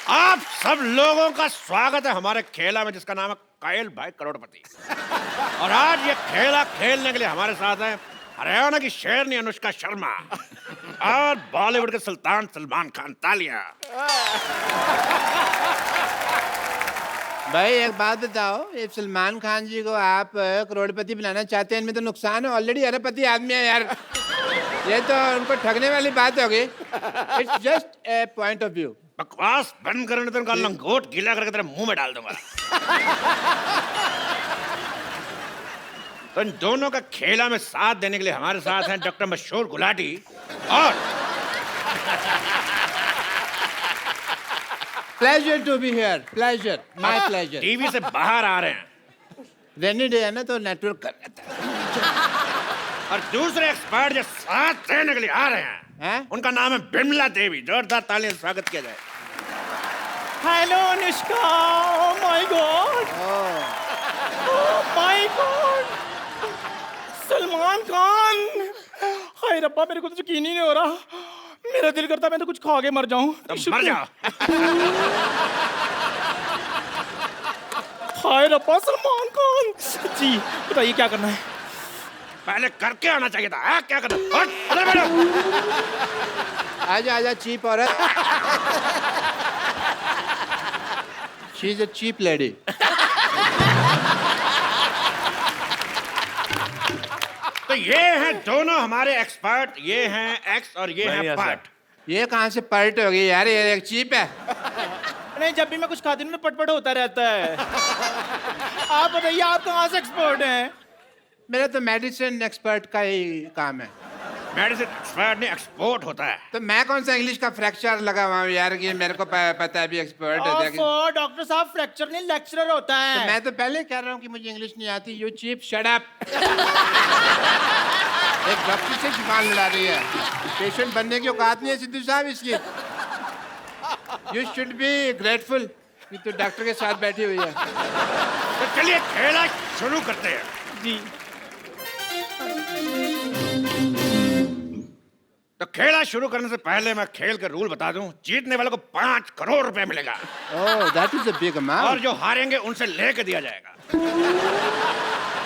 आप सब लोगों का स्वागत है हमारे खेला में, जिसका नाम है कायल भाई करोड़पति। और आज ये खेला खेलने के लिए हमारे साथ है हरियाणा की शेरनी अनुष्का शर्मा और बॉलीवुड के सुल्तान सलमान खान। तालियां। भाई एक बात बताओ, ये सलमान खान जी को आप करोड़पति बनाना चाहते हैं, इनमें तो नुकसान है, ऑलरेडी अरबपति आदमी है यार। ये तो उनको ठगने वाली बात होगी। It's just a point of view. बकवास बंद करने तो उनका लंगोट गीला करके तेरे मुंह में डाल दूंगा। तो इन दोनों का खेला में साथ देने के लिए हमारे साथ हैं डॉक्टर मशहूर गुलाटी और pleasure to be here, pleasure, my pleasure. TV से बाहर आ रहे हैं। रेनी डे है ना तो नेटवर्क कर रहता है। और दूसरे एक्सपर्ट जो साथ देने के लिए आ रहे हैं, उनका नाम है बिमला देवी। जोरदार तालियों से स्वागत किया जाए। Hello Anushka, oh my God, oh my God, Salman Khan. हाय रब्बा, मेरे को तो यकीन ही नहीं हो रहा। मेरा दिल करता मैं तो कुछ खा के मर जाऊं। तो मर जाओ। हाय रब्बा, सलमान खान जी, बताइए क्या करना है? पहले करके आना चाहिए था। हाँ, क्या करना? उधर बैठो। आजा आजा चीप औरत। She is a cheap lady. तो ये हैं दोनों हमारे एक्सपर्ट, ये हैं एक्स और ये हैं पार्ट। ये कहाँ से पर्ट हो गई यार, ये एक चीप है। नहीं, जब भी मैं कुछ खाती हूँ ना पटपट होता रहता है। आप बताइए, आप कहाँ से एक्सपर्ट हैं? मेरा तो मेडिसिन एक्सपर्ट का ही काम है। मेडिसिन एक्सपर्ट नहीं, एक्सपोर्ट होता है। तो मैं कौन सा इंग्लिश का फ्रैक्चर लगा हुआ हूँ यार कि मेरे को पता है भी एक्सपर्ट है। डॉक्टर साहब, फ्रैक्चर नहीं लेक्चरर होता है। तो मैं तो पहले कह रहा हूँ कि मुझे इंग्लिश नहीं आती। You cheap, shut up. एक डॉक्टर से जुबान लड़ा रही है। पेशेंट बनने की औकात नहीं है सिद्धू साहब इसकी। यू शुड बी ग्रेटफुल कि तू डॉक्टर के साथ बैठी हुई है। तो चलिए खेला शुरू करते हैं। जी। तो खेला शुरू करने से पहले मैं खेल के रूल बता दूं। जीतने वाले को 5 करोड़ रुपए मिलेगा। Oh, that is a big amount. और जो हारेंगे उनसे लेके दिया जाएगा।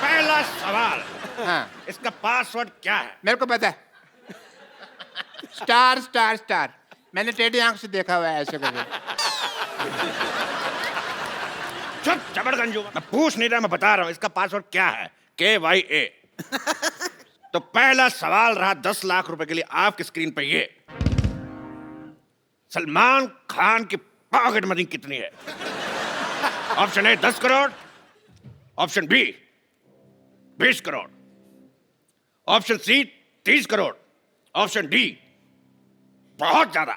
पहला सवाल, हाँ, इसका पासवर्ड क्या है? मेरे को पता है। Star star star. मैंने टेढ़ी आंख से देखा हुआ है ऐसे करके। चुप चबड़गंजू, मैं पूछ नहीं रहा, मैं बता रहा हूँ इसका पासवर्ड क्या है। KYA। तो पहला सवाल रहा 10 लाख रुपए के लिए। आपकी स्क्रीन पे ये सलमान खान की पॉकेट मनी कितनी है? Option A 10 crore, option B 20 crore, option C 30 crore, option D बहुत ज्यादा।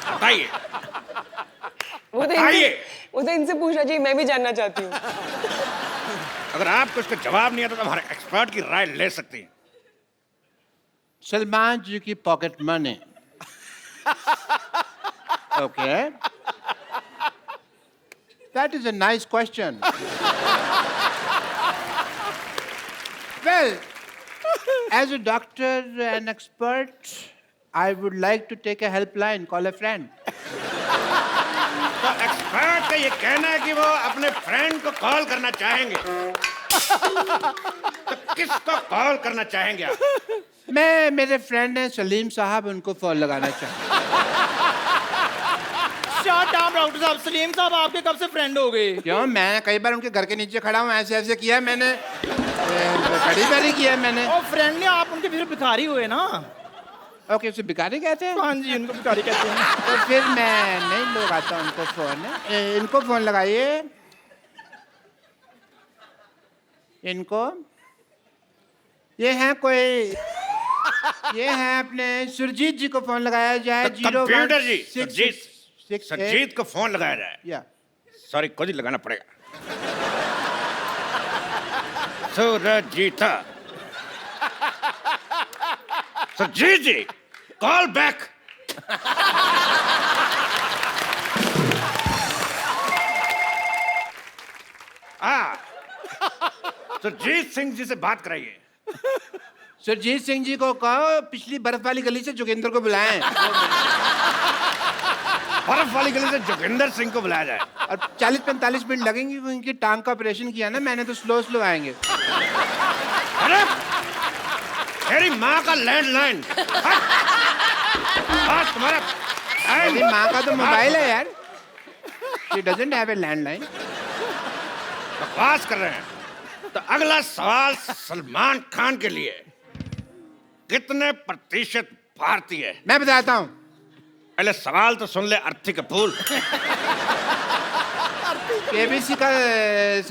बताइए। वो तो इनसे पूछना चाहिए, मैं भी जानना चाहती हूँ। अगर आपको इसका जवाब नहीं आता तो हमारे एक्सपर्ट की राय ले सकती हैं। सलमान जी की pocket money. Okay, that is a nice question. Well, as a doctor and expert, I would like to take a helpline, call a friend. तो एक्सपर्ट का ये कहना है कि वो अपने फ्रेंड को कॉल करना चाहेंगे। तो किसको कॉल करना चाहेंगे आप? मैं, मेरे फ्रेंड हैं सलीम साहब, उनको फोन लगाना चाहूँ। शट डाउन डॉक्टर साहब। सलीम साहब आपके कब से फ्रेंड हो गए? क्यों, मैं कई बार उनके घर के नीचे खड़ा हूँ, ऐसे ऐसे किया मैंने, बड़ी बारी किया मैंने। और फ्रेंड ने आप उनके फिर भिखारी हुए ना? ओके, उसे भिखारी कहते हैं? हाँ जी, उनको भिखारी कहते हैं। तो फिर मैं नहीं लगाता उनको फोन। इनको फोन लगाइए, इनको। ये हैं कोई, ये हैं अपने सुरजीत जी को फोन लगाया जाए। तो कंप्यूटर जी, 01666 सुरजीत को फोन लगाया जाए। या सॉरी, खुद ही लगाना पड़ेगा। सुरजीत, सुरजीत जी, कॉल बैक। सुरजीत सिंह जी से बात कराइए। सुरजीत सिंह जी को कहो पिछली बर्फ वाली गली से जोगिंदर को बुलाएं बर्फ वाली गली से जोगिंदर सिंह को बुलाया जाए। और 40-45 मिनट लगेंगे, वो इनकी टांग का ऑपरेशन किया ना मैंने, तो स्लो स्लो आएंगे। अरे तेरी माँ का लैंडलाइन, आज तुम्हारा मेरी माँ का तो मोबाइल है यार, she doesn't have a landline. बकवास कर रहे हैं। तो अगला सवाल सलमान खान के लिए, कितने प्रतिशत भारतीय? मैं बताता हूँ। पहले सवाल तो सुन ले अर्थी कपूर। केबीसी का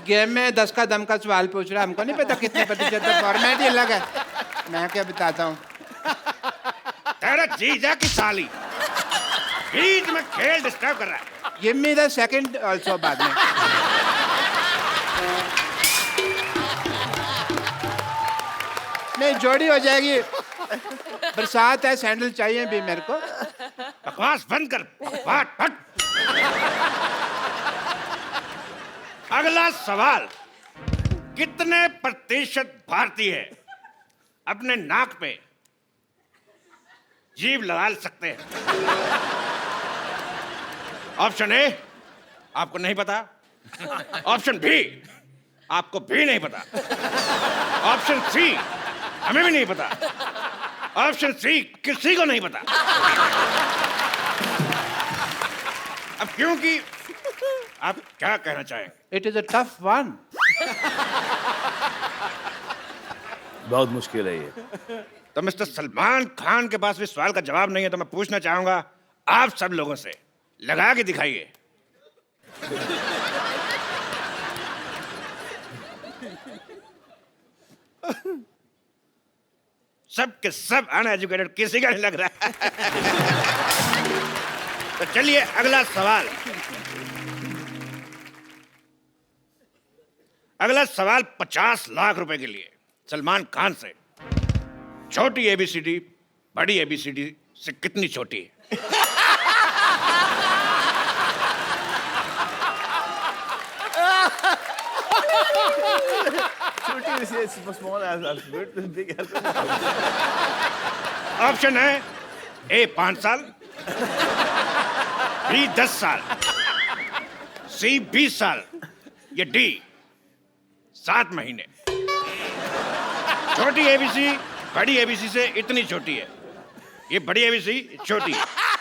गेम में 10 का दम का सवाल पूछ रहा है, हमको नहीं पता कितने प्रतिशत है, फॉर्मेट ही अलग है। मैं क्या बताता हूँ। तेरा जीजा की साली बीच में खेल डिस्टर्ब कर रहा है। Give me the second also बाद में। नहीं, जोड़ी हो जाएगी। बरसात है, सैंडल चाहिए भी मेरे को। बकवास बंद कर, बकवास हट। अगला सवाल, कितने प्रतिशत भारतीय अपने नाक पे जीभ लगा सकते हैं? ऑप्शन ए, आपको नहीं पता। ऑप्शन बी, आपको भी नहीं पता। ऑप्शन सी, हमें भी नहीं पता। ऑप्शन सी, किसी को नहीं पता। अब क्योंकि आप क्या कहना चाहेंगे? It is a tough one. बहुत मुश्किल है ये। तो मिस्टर सलमान खान के पास भी सवाल का जवाब नहीं है, तो मैं पूछना चाहूंगा आप सब लोगों से, लगा के दिखाइए। सब के सब अनएजुकेटेड, किसी का नहीं लग रहा है। तो चलिए अगला सवाल। अगला सवाल 50 लाख रुपए के लिए सलमान खान से। छोटी एबीसीडी बड़ी एबीसीडी से कितनी छोटी है? ऑप्शन है ए 5 साल, बी 10 साल, सी 20 साल, या डी 7 महीने। छोटी एबीसी बड़ी एबीसी से इतनी छोटी है। ये बड़ी एबीसी छोटी,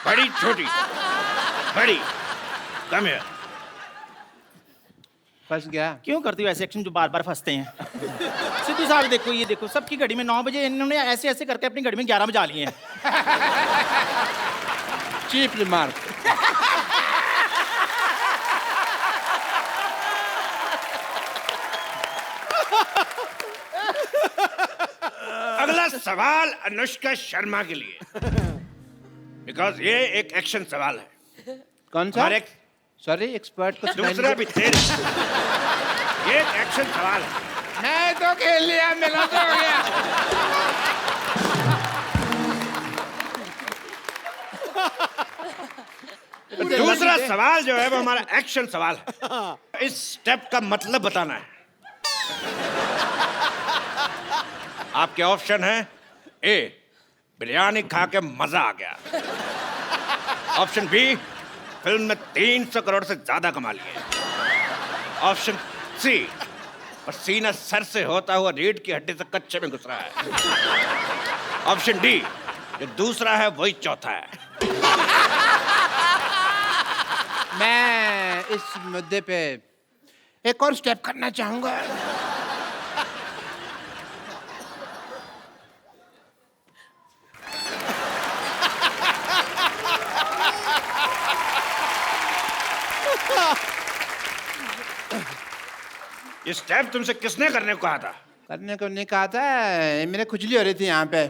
बड़ी छोटी, बड़ी कम है। फंस गया। क्यों करती हो ऐसे एक्शन जो बार बार फंसते हैं? सिद्धू साहब देखो, ये देखो, सबकी घड़ी में 9 बजे, इन्होंने ऐसे ऐसे करके अपनी घड़ी में 11 बजा लिए हैं। Cheap remark. अगला सवाल अनुष्का शर्मा के लिए, बिकॉज ये एक एक्शन सवाल है। कौन सा? हमारे सॉरी, एक्सपर्ट को दूसरा भी तेरे, ये एक एक्शन सवाल है। मैं तो खेल लिया, मेरा तो हो गया। दूसरा सवाल जो है वो हमारा एक्शन सवाल है। इस स्टेप का मतलब बताना है। आपके ऑप्शन है ए, बिरयानी खा के मजा आ गया। ऑप्शन बी, फिल्म में 300 करोड़ से ज्यादा कमा लिए। ऑप्शन सी, पसीना सर से होता हुआ रीढ़ की हड्डी से कच्चे में घुस रहा है। ऑप्शन डी, जो दूसरा है वही चौथा है। मैं इस मुद्दे पे एक और स्टेप करना चाहूंगा। ये स्टेप तुमसे किसने करने को कहा था? करने को नहीं कहा था, मेरे खुजली हो रही थी यहाँ पे।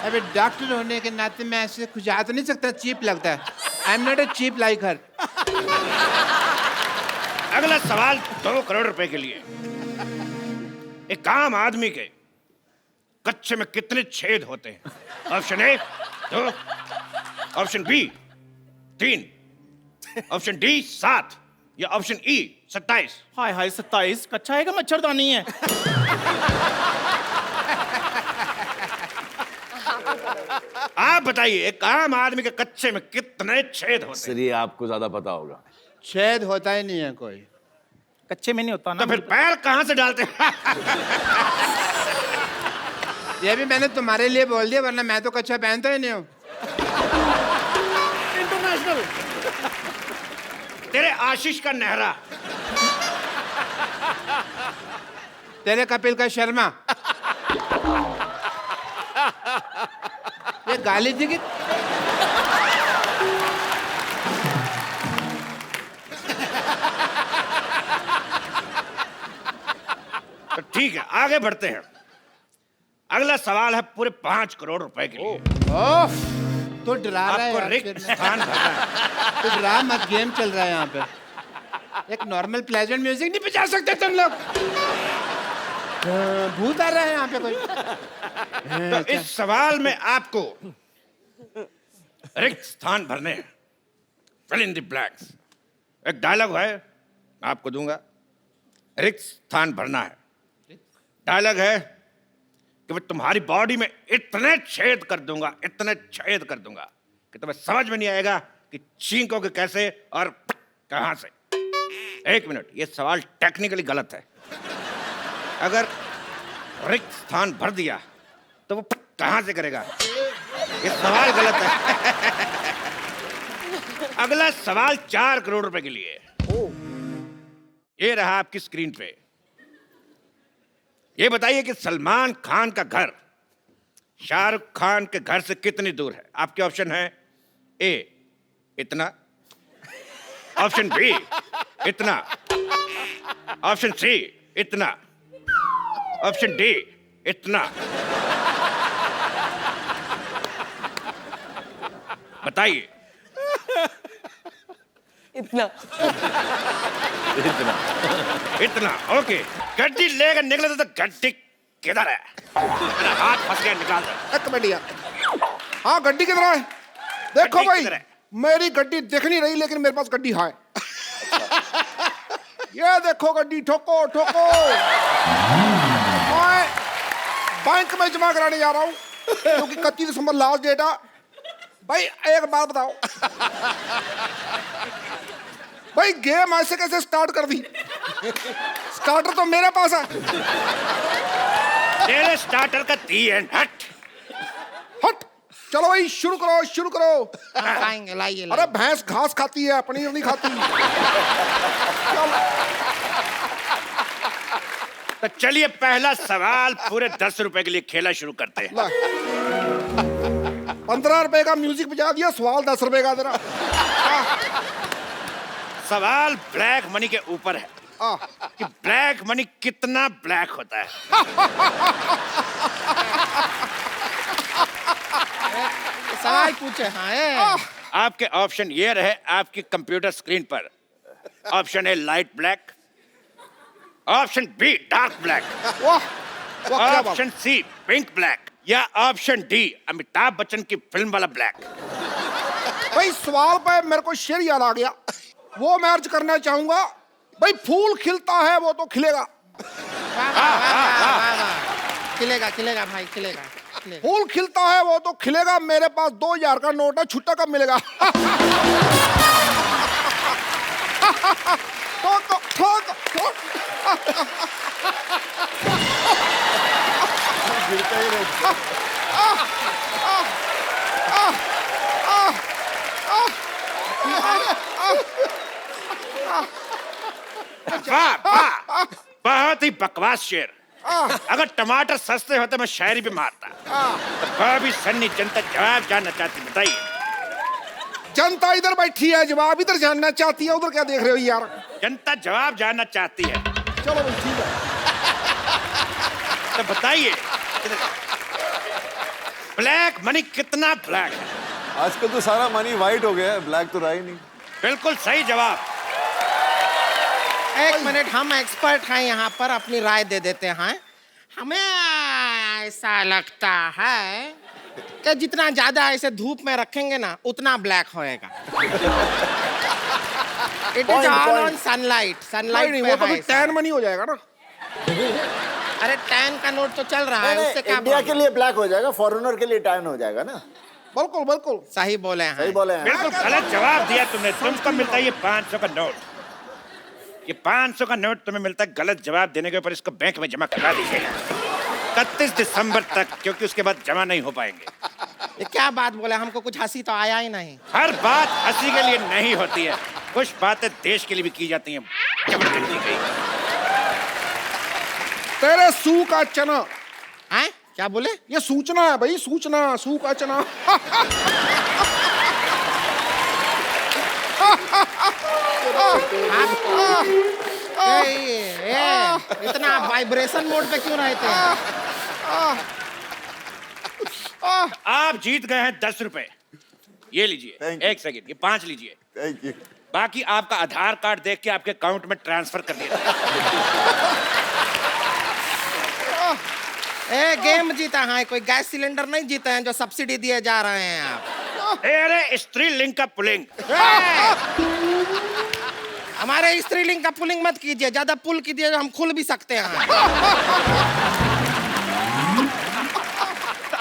अबे डॉक्टर होने के नाते मैं ऐसे खुजा तो नहीं सकता, चीप लगता है। I am not a cheap like her. अगला सवाल 2 करोड़ रुपए के लिए। एक आम आदमी के कच्चे में कितने छेद होते हैं? Option A 2, option B 3, option D 7, या ऑप्शन ई 27। हाय हाय 27, कच्चा है का मच्छरदानी है? आप बताइए एक आम आदमी के कच्चे में कितने छेद होते हैं? सर ये आपको ज्यादा पता होगा। छेद होता ही नहीं है कोई। कच्चे में नहीं होता ना। तो फिर पैर कहाँ से डालते हैं? ये भी मैंने तुम्हारे लिए बोल दिया, वरना मैं तो कच्चा पहनता ही नहीं हूँ। इंटरनेशनल। तेरे आशीष का नेहरा, तेरे कपिल का शर्मा। ये गाली थी कि तो ठीक है आगे बढ़ते हैं। अगला सवाल है पूरे 5 करोड़ रुपए के लिए। ओह, तो डरा रहा है आपको यार, रिक्त फिर स्थान भरना है। तो डरा मत, गेम चल रहा है यहाँ पे। एक नॉर्मल प्लेजेंट म्यूजिक नहीं बजा सकते तुम लोग? भूत आ रहा है यहाँ पे कोई। तो इस सवाल में आपको रिक्त स्थान भरने हैं। Fill in the blanks. एक डायलॉग है मैं आपको दूंगा, रिक्त स्थान भरना है। डायलॉग है कि मैं तुम्हारी बॉडी में इतने छेद कर दूंगा, इतने छेद कर दूंगा कि तुम्हें समझ में नहीं आएगा कि छींकोगे कैसे और कहां से। 1 मिनट, ये सवाल टेक्निकली गलत है। अगर रिक्त स्थान भर दिया तो वो कहां से करेगा? ये सवाल गलत है। अगला सवाल 4 करोड़ रुपए के लिए। ये रहा आपकी स्क्रीन पे। ये बताइए कि सलमान खान का घर शाहरुख खान के घर से कितनी दूर है? आपके ऑप्शन है ए इतना, ऑप्शन बी इतना, ऑप्शन सी इतना, ऑप्शन डी इतना। बताइए। इतना। इतना। इतना, ओके। गड्डी लेकर निकले तो गड्डी किधर है? मेरा हाथ फंस गया, निकाल दो। एक बढ़िया। हाँ गड्डी किधर है? देखो गड्डी भाई, किधर है? मेरी गड्डी दिख नहीं रही लेकिन मेरे पास गड्डी है। ये देखो गड्डी, ठोको ठोको। मैं बैंक में जमा कराने जा रहा हूँ क्योंकि 31 दिसंबर लास्ट डेट है। भाई एक बात बताओ, भाई गेम ऐसे कैसे स्टार्ट कर दी? स्टार्टर तो मेरे पास है। तेरे स्टार्टर का दी एंड हट। हट, चलो भाई शुरू करो शुरू करो। लाइए लाइए। अरे भैंस घास खाती है, पनीर नहीं खाती। तो चलिए पहला सवाल पूरे 10 रुपए के लिए खेला शुरू करते हैं। 15 रुपए का म्यूजिक बजा दिया, सवाल 10 रुपए का तेरा। सवाल ब्लैक मनी के ऊपर है कि ब्लैक मनी कितना ब्लैक होता है। सवाल पूछे। हाँ आपके ऑप्शन ये रहे आपकी कंप्यूटर स्क्रीन पर। Option A light black, option be dark black, वाह वाह क्या बात। ऑप्शन सी पिंक ब्लैक, या ऑप्शन डी अमिताभ बच्चन की फिल्म वाला ब्लैक। भाई सवाल पे मेरे को शेर याद आ गया, वो मैं अर्ज करना चाहूंगा। भाई फूल खिलता है वो तो खिलेगा। खिलेगा खिलेगा भाई खिलेगा। फूल खिलता है वो तो खिलेगा। मेरे पास 2000 का नोट है, छुट्टा कब मिलेगा? ठोक। वाह वाह, बहुत ही बकवास शेर। अगर टमाटर सस्ते होते मैं शायरी भी मारता। तो भाभी सन्नी जनता जवाब जानना चाहती, बताइए। जनता इधर बैठी है, जवाब इधर जानना चाहती है। उधर क्या देख रहे हो यार? जनता जवाब जानना चाहती है, चलो भाई ठीक है। तो बताइए ब्लैक मनी कितना ब्लैक है? आजकल तो सारा मनी वाइट हो गया है, ब्लैक तो रहा ही नहीं। बिल्कुल सही जवाब। एक मिनट, हम एक्सपर्ट हैं यहाँ पर, अपनी राय दे देते हैं। हमें ऐसा लगता है कि जितना ज्यादा ऐसे धूप में रखेंगे ना उतना ब्लैक होएगा। It is all on sunlight. Sunlight नहीं, में वो तो है फिर टैन मनी हो जाएगा ना। अरे टैन का नोट तो चल रहा है, उससे क्या इंडिया के problem? लिए ब्लैक हो जाएगा, फॉरेनर के लिए टैन हो जाएगा ना। बिल्कुल बिल्कुल सही बोले हैं। सही बोले हैं। बिल्कुल गलत जवाब दिया तुमने। तुमको मिलता है ये 500 का नोट। ये 500 का नोट तुम्हें मिलता है गलत जवाब देने के ऊपर। इसको बैंक में जमा करा दीजिएगा 31 दिसंबर तक, क्योंकि उसके बाद जमा नहीं हो पाएंगे। ये क्या बात बोले, हमको कुछ हंसी तो आया ही नहीं। हर बात हंसी के लिए नहीं होती है, कुछ बातें देश के लिए भी की जाती हैं। जबरदस्ती गई। तेरे सू का चना। हैं? क्या बोले? ये सूचना है भाई, सूचना। सू का चना। इतना वाइब्रेशन मोड पे क्यों रहते हैं? आप जीत गए हैं 10 रुपए। ये लीजिए। Thank you. 1 सेकंड, ये 5 लीजिए। Thank you. बाकी आपका आधार कार्ड देख के आपके अकाउंट में ट्रांसफर कर दिया। गेम जीता है, कोई गैस सिलेंडर नहीं जीते हैं जो सब्सिडी दिए जा रहे हैं आप। अरे स्त्रीलिंग का पुलिंग। हमारे स्त्रीलिंग का पुलिंग मत कीजिए, ज्यादा पुल कीजिए हम खुल भी सकते हैं।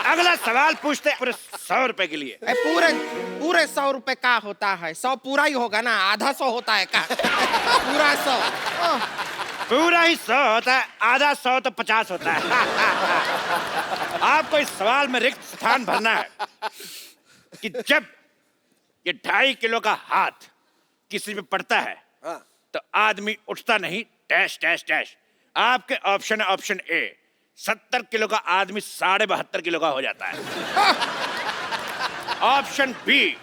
अगला सवाल पूछते हैं पूरे 100 रुपए के लिए। पूरे पूरे 100 रुपए का होता है? 100 पूरा ही होगा ना, आधा 100 होता है का? पूरा 100। पूरा ही 100 होता है, आधा 100 तो 50 होता है। आपको इस सवाल में रिक्त स्थान भरना है कि जब ये 2.5 किलो का हाथ किसी पे पड़ता है तो आदमी उठता नहीं, डैश डैश डैश। आपके ऑप्शन है ऑप्शन ए, 70 किलो का आदमी 72.5 किलो का हो जाता है। ऑप्शन बी,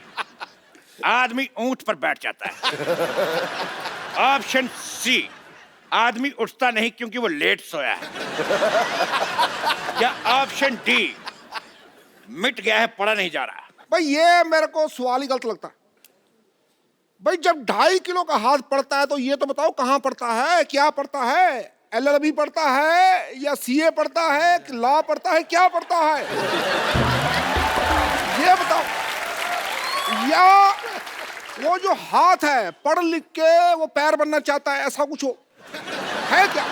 आदमी ऊंट पर बैठ जाता है। ऑप्शन सी, आदमी उठता नहीं क्योंकि वो लेट सोया है। या ऑप्शन डी, मिट गया है, पड़ा नहीं जा रहा। भाई ये मेरे को सवाल ही गलत लगता है। भाई जब 2.5 किलो का हाथ पड़ता है तो ये तो बताओ कहाँ पड़ता है, क्या पड़ता है? LLB पड़ता है या CA पड़ता है, लॉ पड़ता है, क्या पड़ता है? ये बताओ। या वो जो हाथ है पढ़ लिख के वो पैर बनना चाहता है, ऐसा कुछ हो है क्या?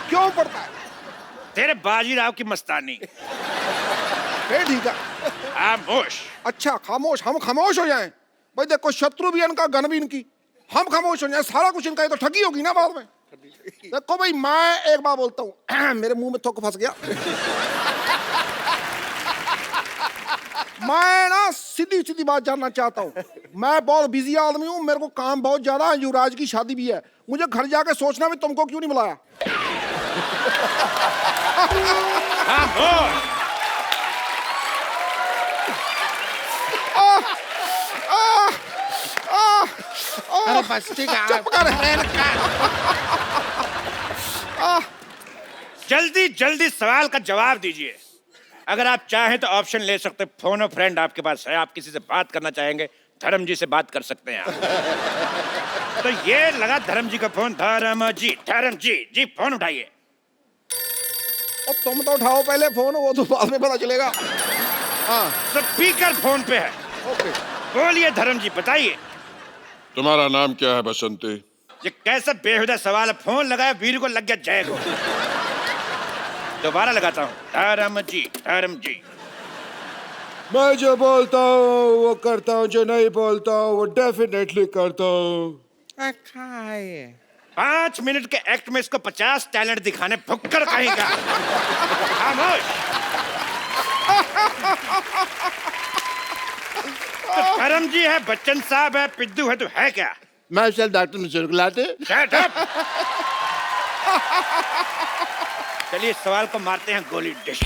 क्यों पड़ता है? तेरे बाजीराव की मस्तानी। ठीक है, खामोश। अच्छा खामोश, हम खामोश हो जाएं? भाई देखो, शत्रु भी इनका, गन भी इनकी, हम खामोश हो जाएं, सारा कुछ इनका, ये तो ठगी होगी ना बाद में। देखो भाई, मैं एक बात बोलता हूँ, मेरे मुंह में थूक फंस गया। मैं ना सीधी सीधी बात जानना चाहता हूँ। मैं बहुत बिजी आदमी हूँ, मेरे को काम बहुत ज्यादा है, युवराज की शादी भी है, मुझे घर जाके सोचना भी तुमको क्यों नहीं बुलाया। खामोश। अरे बस ठीक है। जल्दी जल्दी सवाल का जवाब दीजिए। अगर आप चाहें तो ऑप्शन ले सकते हैं, फोन और फ्रेंड आपके पास है, आप किसी से बात करना चाहेंगे, धर्म जी से बात कर सकते हैं आप। तो ये लगा धर्म जी का फोन। धर्म जी फोन उठाइए। और तुम तो उठाओ पहले फोन, वो तो बाद में पता चलेगा। हाँ स्पीकर फोन पे है। ओके। बोलिए धर्म जी, बताइए। तुम्हारा नाम क्या है बसंती? ये कैसा बेहुदा सवाल है? फोन लगाया, वीर को लग गया जय को। दोबारा लगाता हूँ। धर्म जी। मैं जो बोलता हूँ वो करता हूँ, जो नहीं बोलता हूँ वो डेफिनेटली करता हूँ। 5 मिनट के एक्ट में इसको 50 टैलेंट दिखाने, भुक्कर कहीं का। खामोश। तो धर्म जी है, बच्चन साहब है, पिद्दू है, तो है क्या? मैं चल डॉक्टर मिश्र को लाते। Shut up! चलिए सवाल को मारते हैं गोली। डिश